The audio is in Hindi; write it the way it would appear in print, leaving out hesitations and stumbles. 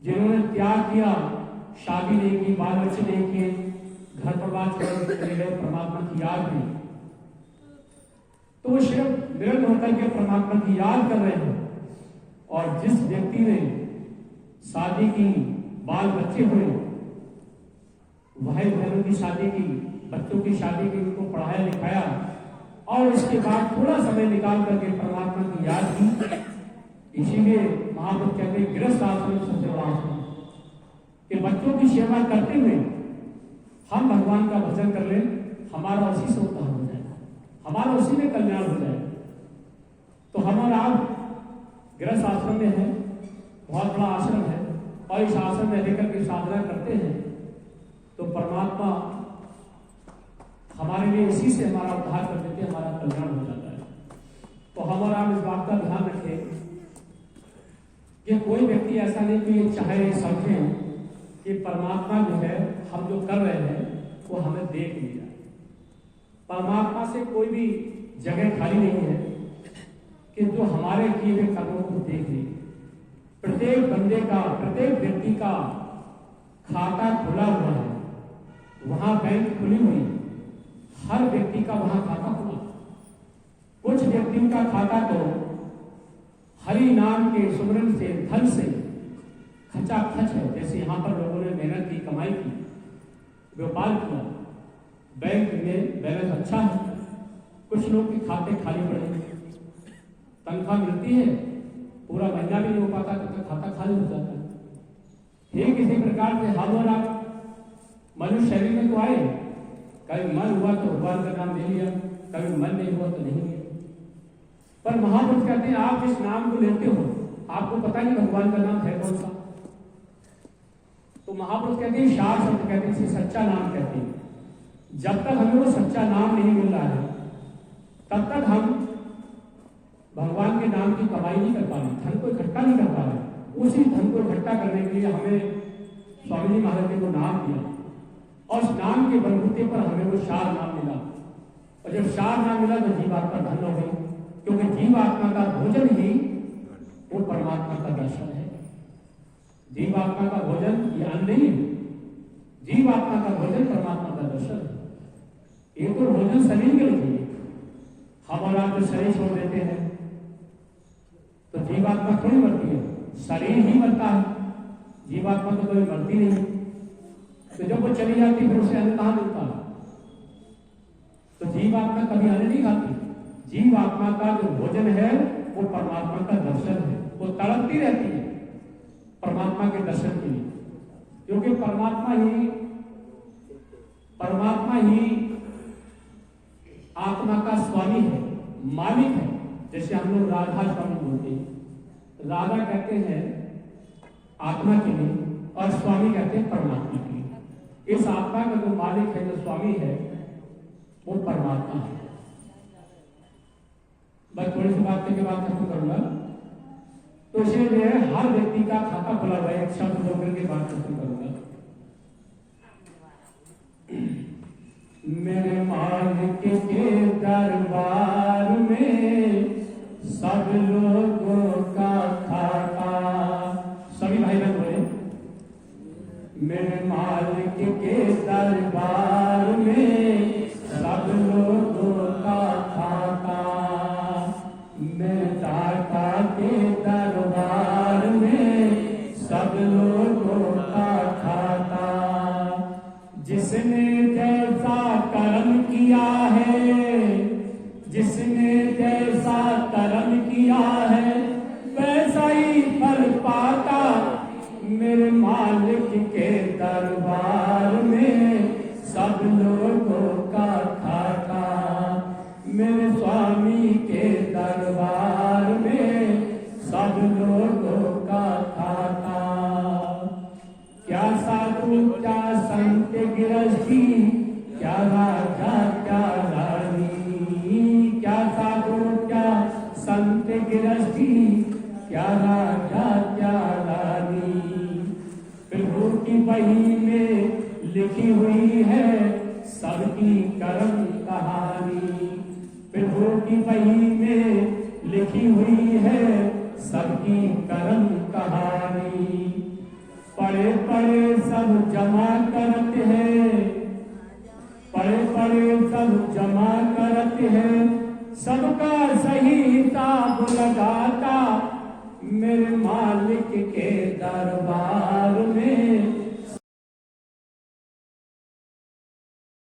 जिन्होंने त्याग किया, शादी नहीं की, बाल बच्चे नहीं किए, घर परिवार छोड़ चले गए, परमात्मा की याद नहीं, तो वो सिर्फ विरक्त होकर के परमात्मा की याद कर रहे हैं। और जिस व्यक्ति ने शादी की, बाल बच्चे हुए, भाई बहनों की शादी की, बच्चों की शादी की, उनको पढ़ाया लिखाया और उसके बाद थोड़ा समय निकाल करके परमात्मा की याद की, इसीलिए महापुरुष कहते हैं गृहस्थ आश्रम सबसे बड़ा आश्रम, कि बच्चों की सेवा करते हुए हम भगवान का भजन कर लें, हमारा उसी से उद्धार हो जाएगा, हमारा उसी में कल्याण हो जाएगा। तो हम और आप गृहस्थ आश्रम में है, बहुत बड़ा आश्रम है, और इस आश्रम में रहकर के साधना करते हैं, तो परमात्मा हमारे लिए इसी से हमारा उद्धार कर देते हैं, हमारा कल्याण हो जाता है। तो हम और आप इस बात का ध्यान रखें कि कोई व्यक्ति ऐसा नहीं कि ये चाहे समझें कि परमात्मा जो है हम जो कर रहे हैं वो हमें देख नहीं रहा। परमात्मा से कोई भी जगह खाली नहीं है कि जो हमारे किए हुए कर्मों को देख ले। प्रत्येक बंदे का, प्रत्येक व्यक्ति का खाता खुला हुआ है, वहां बैंक खुली हुई, हर व्यक्ति का वहां खाता खुला। कुछ व्यक्तियों का खाता तो हरि नाम के सुमरन से, धन से खचाखच है। जैसे यहाँ पर लोगों ने मेहनत की, कमाई की, व्यापार किया, बैंक में बैलेंस अच्छा है। कुछ लोग के खाते खाली पड़े, तनख्वाह मिलती है, पूरा महीना भी नहीं हो पाता, तब तक खाता खाली हो जाता है। ठीक इसी प्रकार से हम और आप मनुष्य शरीर में तो आए, कभी मन हुआ तो भगवान का नाम ले लिया, कभी मन नहीं हुआ तो नहीं लिया। पर महापुरुष कहते हैं आप जिस नाम को लेते हो आपको पता नहीं भगवान का नाम है कौन सा। तो महापुरुष कहते हैं शार शब्द कहते हैं, इसे सच्चा नाम कहते हैं। जब तक हमें वो सच्चा नाम नहीं मिल रहा है तब तक हम भगवान के नाम की कमाई नहीं कर पा रहे, धन को इकट्ठा नहीं कर पा रहे। उसी धन को इकट्ठा करने के लिए हमें स्वामी जी महाराज ने को नाम दिया, और उस नाम के बलबूते पर हमें वो शार नाम मिला। और जब शार नाम मिला तो जीवात्मा धन हो गई, क्योंकि जीवात्मा का भोजन ही वो परमात्मा का दर्शन है। जीवात्मा का भोजन ये अन्न नहीं है, जीवात्मा का भोजन परमात्मा का दर्शन है। एक तो भोजन शरीर के लिए, हम और आप जो शरीर छोड़ देते हैं तो जीवात्मा थोड़ी मरती है, शरीर ही मरता है, जीवात्मा तो कभी मरती नहीं। तो जब वो चली जाती फिर उसे अन्न कहाँ मिलता है? तो जीवात्मा कभी अन्न नहीं खाती। जीवात्मा का जो भोजन है वो परमात्मा का दर्शन है, वो तड़पती रहती है परमात्मा के दर्शन के लिए, क्योंकि परमात्मा ही आत्मा का स्वामी है, मालिक है। जैसे हम लोग राधा स्वामी बोलते हैं, राधा कहते हैं आत्मा के लिए और स्वामी कहते हैं परमात्मा के लिए। इस आत्मा का जो मालिक है, जो स्वामी है, वो परमात्मा है। बस थोड़ी सी बात के बाद खत्म करूंगा। तो इसलिए हर व्यक्ति का खाता खुला हुआ है। एक शब्द बोलकर के बात खत्म करूंगा। मेरे मालिक के दरबार में सब लोगों का खाता, सभी भाई बहन बोले, मेरे मालिक के दरबार में सब लोगों का खाता, मेरे दाता के दरबार में सब लोगों का खाता। जिसने जैसा कर्म किया है, जिसने जैसा कर्म किया है वैसा ही फल पाता। मेरे मालिक के दरबार में सब लोगों का खाता, मेरे स्वामी के दरबार में सब लोगों का खाता। क्या साधु क्या संत गृहस्थी, क्या राजा क्या रानी, क्या साधु क्या संत गृहस्थी, क्या राजा क्या रानी। प्रभु की बही में लिखी हुई है सबकी कर्म कहानी, प्रभु की बही में लिखी हुई है सबकी कर्म कहानी। पड़े पड़े सब जमा करते हैं, पड़े पड़े सब जमा करते हैं, सबका सही हिसाब लगाता मेरे मालिक के दर